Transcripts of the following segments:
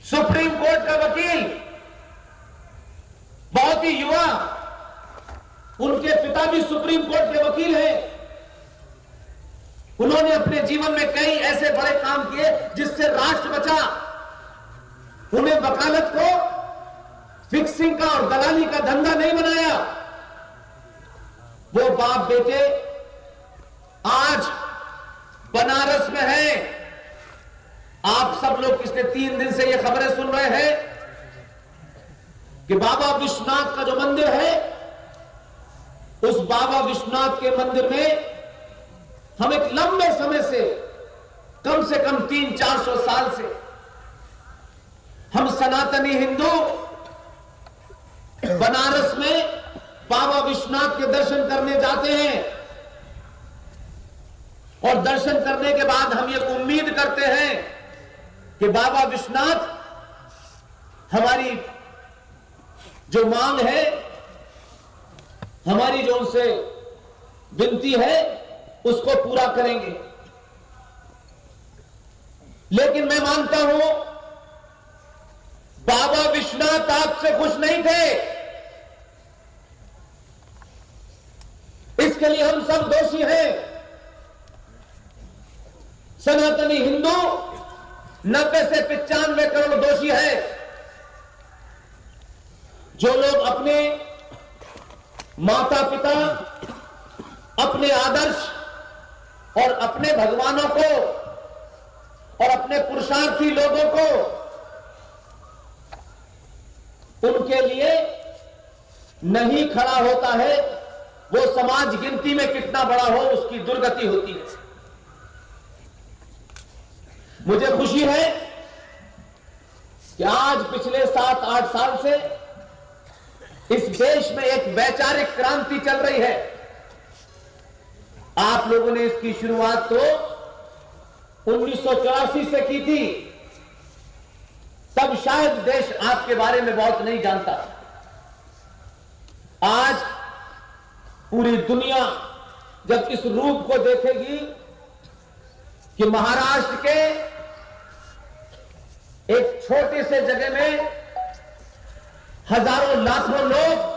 Supreme court का वकील, बहुत ही युवा, उनके पिता भी सुप्रीम कोर्ट के वकील हैं। उन्होंने अपने जीवन में कई ऐसे बड़े काम किए जिससे राष्ट्र बचा। उन्हें वकालत को फिक्सिंग का और दलाली का धंधा नहीं बनाया। वो बाप बेटे आज बनारस में हैं। आप सब लोग पिछले 3 दिन से ये खबरें सुन रहे हैं कि बाबा विश्वनाथ का जो मंदिर है, उस बाबा विश्वनाथ के मंदिर में हम एक लंबे समय से कम 300-400 साल से हम सनातनी हिंदू बनारस में बाबा विश्वनाथ के दर्शन करने जाते हैं। और दर्शन करने के बाद हम ये उम्मीद करते हैं कि बाबा विश्वनाथ हमारी जो मांग है, हमारी जो उनसे विनती है, उसको पूरा करेंगे। लेकिन मैं मानता हूं बाबा विश्वनाथ आपसे खुश नहीं थे। इसके लिए हम सब दोषी हैं। सनातनी हिंदू 90 से 95 करोड़ दोषी है। जो लोग अपने माता पिता, अपने आदर्श और अपने भगवानों को और अपने पुरुषार्थी लोगों को, उनके लिए नहीं खड़ा होता है, वो समाज गिनती में कितना बड़ा हो, उसकी दुर्गति होती है। मुझे खुशी है कि आज पिछले 7-8 साल से इस देश में एक वैचारिक क्रांति चल रही है। आप लोगों ने इसकी शुरुआत तो 1984 से की थी। तब शायद देश आपके बारे में बहुत नहीं जानता। आज पूरी दुनिया जब इस रूप को देखेगी कि महाराष्ट्र के एक छोटे से जगह में हजारों लाखों लोग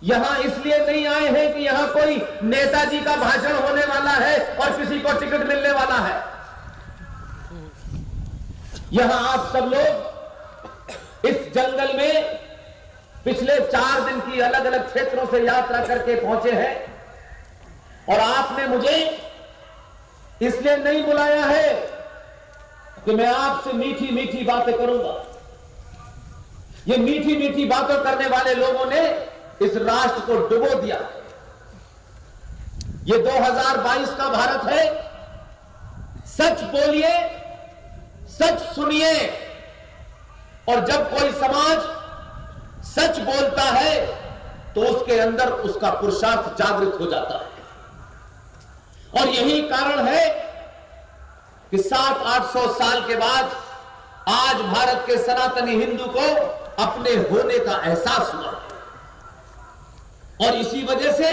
यहां इसलिए नहीं आए हैं कि यहां कोई नेताजी का भाषण होने वाला है और किसी को टिकट मिलने वाला है। यहां आप सब लोग इस जंगल में पिछले 4 दिन की अलग अलग क्षेत्रों से यात्रा करके पहुंचे हैं और आपने मुझे इसलिए नहीं बुलाया है कि मैं आपसे मीठी मीठी बातें करूंगा। ये मीठी मीठी बातें करने वाले लोगों ने इस राष्ट्र को डुबो दिया। ये 2022 का भारत है। सच बोलिए, सच सुनिए, और जब कोई समाज सच बोलता है तो उसके अंदर उसका पुरुषार्थ जागृत हो जाता है। और यही कारण है कि 700-800 साल के बाद आज भारत के सनातनी हिंदू को अपने होने का एहसास हुआ। और इसी वजह से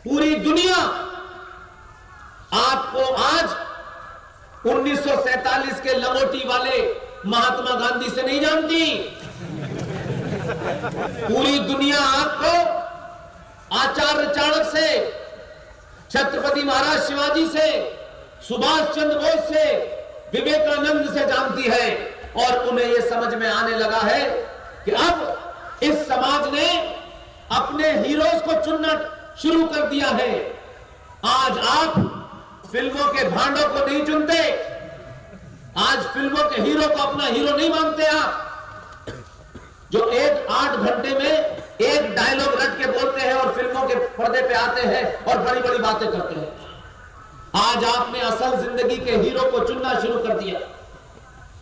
पूरी दुनिया आपको आज 1947 के लंगोटी वाले महात्मा गांधी से नहीं जानती। पूरी दुनिया आपको आचार्य चाणक्य से, छत्रपति महाराज शिवाजी से, सुभाष चंद्र बोस से, विवेकानंद से जानती है। और उन्हें यह समझ में आने लगा है कि अब इस समाज ने अपने हीरोज को चुनना शुरू कर दिया है। आज आप फिल्मों के भांडों को नहीं चुनते। आज फिल्मों के हीरो को अपना हीरो नहीं मानते आप, जो 8 घंटे में एक डायलॉग रट के बोलते हैं और फिल्मों के पर्दे पे आते हैं और बड़ी बड़ी बातें करते हैं। आज आपने असल जिंदगी के हीरो को चुनना शुरू कर दिया।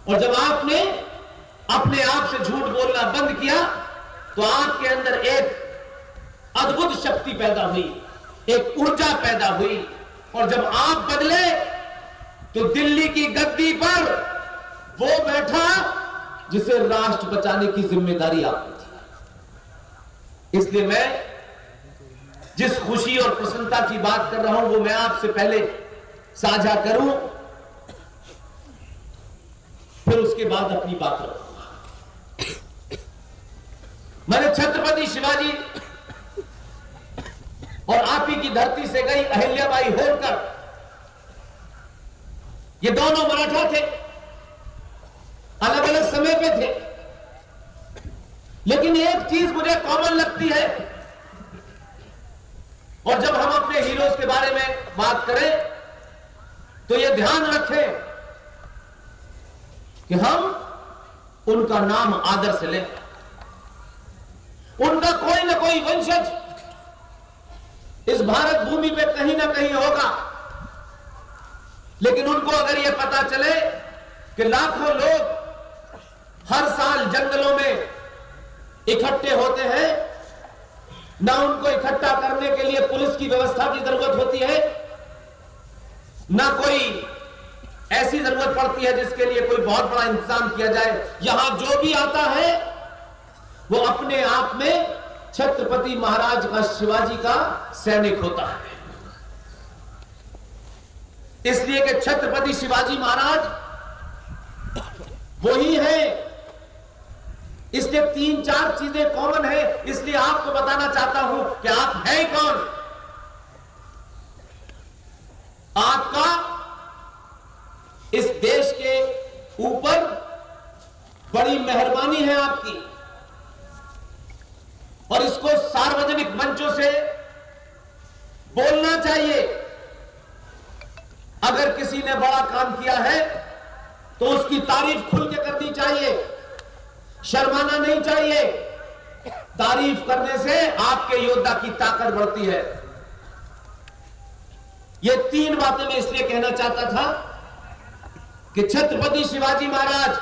और जब आपने अपने आप से झूठ बोलना बंद किया तो आपके अंदर एक अद्भुत शक्ति पैदा हुई, एक ऊर्जा पैदा हुई। और जब आप बदले तो दिल्ली की गद्दी पर वो बैठा जिसे राष्ट्र बचाने की जिम्मेदारी आपकी थी। इसलिए मैं जिस खुशी और प्रसन्नता की बात कर रहा हूं वो मैं आपसे पहले साझा करूं, फिर उसके उसके बाद अपनी बात रखूंगा। मैंने छत्रपति शिवाजी और आप ही की धरती से गई अहिल्याबाई होलकर, ये दोनों मराठा थे, अलग अलग समय पे थे, लेकिन एक चीज मुझे कॉमन लगती है। और जब हम अपने हीरोज के बारे में बात करें तो यह ध्यान रखें कि हम उनका नाम आदर से लें। उनका कोई ना कोई वंशज इस भारत भूमि पे कहीं ना कहीं होगा, लेकिन उनको अगर यह पता चले कि लाखों लोग हर साल जंगलों में इकट्ठे होते हैं, ना उनको इकट्ठा करने के लिए पुलिस की व्यवस्था की जरूरत होती है, ना कोई ऐसी जरूरत पड़ती है जिसके लिए कोई बहुत बड़ा इंतजाम किया जाए। यहां जो भी आता है वो अपने आप में छत्रपति महाराज का, शिवाजी का सैनिक होता है। इसलिए कि छत्रपति शिवाजी महाराज वही है। इसलिए 3-4 चीजें कॉमन है। इसलिए आपको बताना चाहता हूं कि आप हैं कौन। आपका इस देश के ऊपर बड़ी मेहरबानी है आपकी, और इसको सार्वजनिक मंचों से बोलना चाहिए। अगर किसी ने बड़ा काम किया है तो उसकी तारीफ खुल के करनी चाहिए, शर्माना नहीं चाहिए। तारीफ करने से आपके योद्धा की ताकत बढ़ती है। ये 3 बातें मैं इसलिए कहना चाहता था कि छत्रपति शिवाजी महाराज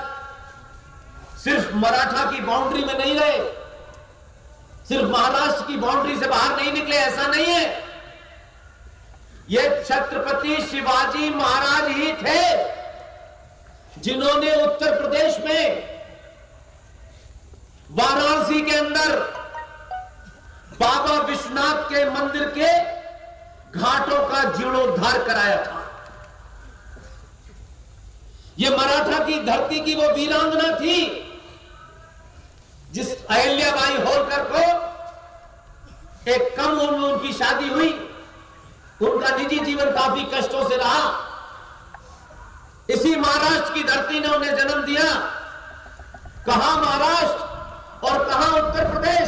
सिर्फ मराठा की बाउंड्री में नहीं रहे, सिर्फ महाराष्ट्र की बाउंड्री से बाहर नहीं निकले, ऐसा नहीं है। ये छत्रपति शिवाजी महाराज ही थे जिन्होंने उत्तर प्रदेश में वाराणसी के अंदर बाबा विश्वनाथ के मंदिर के घाटों का जीर्णोद्धार कराया था। यह मराठा की धरती की वो वीरांगना थी जिस अहिल्याबाई होलकर को एक कम उम्र में उनकी शादी हुई। उनका निजी जीवन काफी कष्टों से रहा। इसी महाराष्ट्र की धरती ने उन्हें जन्म दिया। कहां महाराष्ट्र और कहां उत्तर प्रदेश।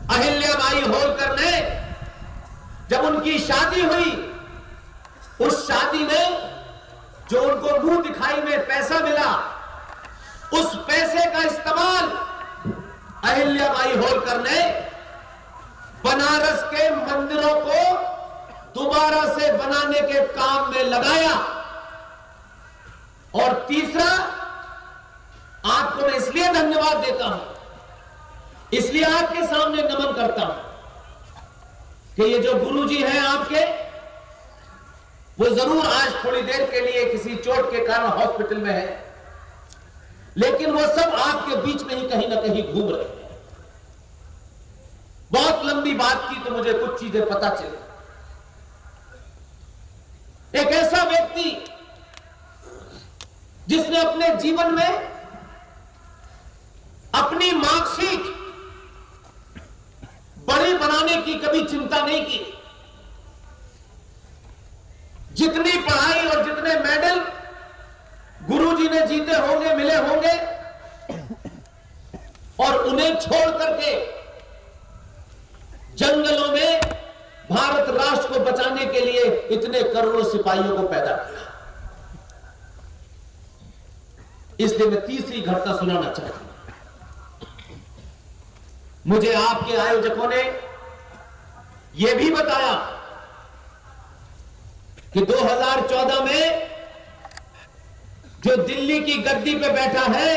अहिल्याबाई होलकर ने जब उनकी शादी हुई, उस शादी में जो उनको मुंह दिखाई में पैसा मिला, उस पैसे का इस्तेमाल अहिल्याबाई होलकर ने बनारस के मंदिरों को दोबारा से बनाने के काम में लगाया। और तीसरा, आपको मैं इसलिए धन्यवाद देता हूं, इसलिए आपके सामने नमन करता हूं कि ये जो गुरुजी हैं आपके, वो जरूर आज थोड़ी देर के लिए किसी चोट के कारण हॉस्पिटल में है, लेकिन वो सब आपके बीच में ही कहीं ना कहीं घूम रहे हैं। बहुत लंबी बात की तो मुझे कुछ चीजें पता चली। एक ऐसा व्यक्ति जिसने अपने जीवन में अपनी मार्कशीट बड़ी बनाने की कभी चिंता नहीं की। जितनी पढ़ाई और जितने मेडल गुरुजी ने जीते होंगे, मिले होंगे, और उन्हें छोड़ करके जंगलों में भारत राष्ट्र को बचाने के लिए इतने करोड़ों सिपाहियों को पैदा किया। इसलिए मैं तीसरी घटना सुनाना चाहता हूं। मुझे आपके आयोजकों ने यह भी बताया कि 2014 में जो दिल्ली की गद्दी पे बैठा है,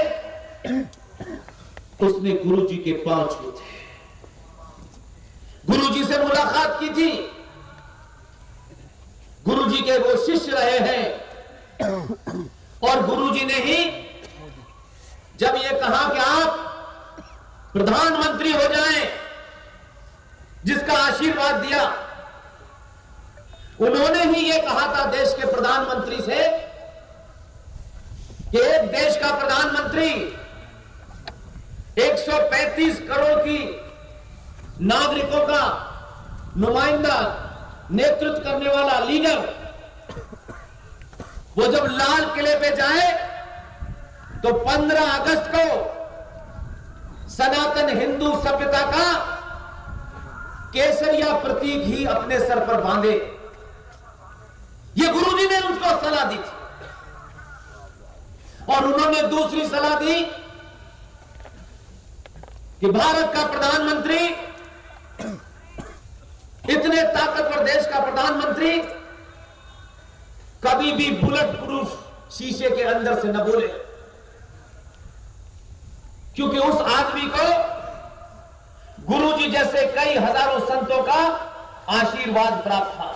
उसने गुरुजी के पांव छुए थे, गुरुजी से मुलाकात की थी। गुरुजी के वो शिष्य रहे हैं, और गुरुजी ने ही जब ये कहा कि आप प्रधानमंत्री हो जाएं, जिसका आशीर्वाद दिया, उन्होंने ही ये कहा था देश के प्रधानमंत्री से कि एक देश का प्रधानमंत्री, 135 करोड़ की नागरिकों का नुमाइंदा, नेतृत्व करने वाला लीडर, वो जब लाल किले पे जाए तो 15 अगस्त को सनातन हिंदू सभ्यता का केसरिया प्रतीक ही अपने सर पर बांधे। ये गुरुजी ने उसको सलाह दी थी। और उन्होंने दूसरी सलाह दी कि भारत का प्रधानमंत्री, इतने ताकतवर देश का प्रधानमंत्री, कभी भी बुलेट प्रूफ शीशे के अंदर से न बोले, क्योंकि उस आदमी को गुरुजी जैसे कई हजारों संतों का आशीर्वाद प्राप्त था।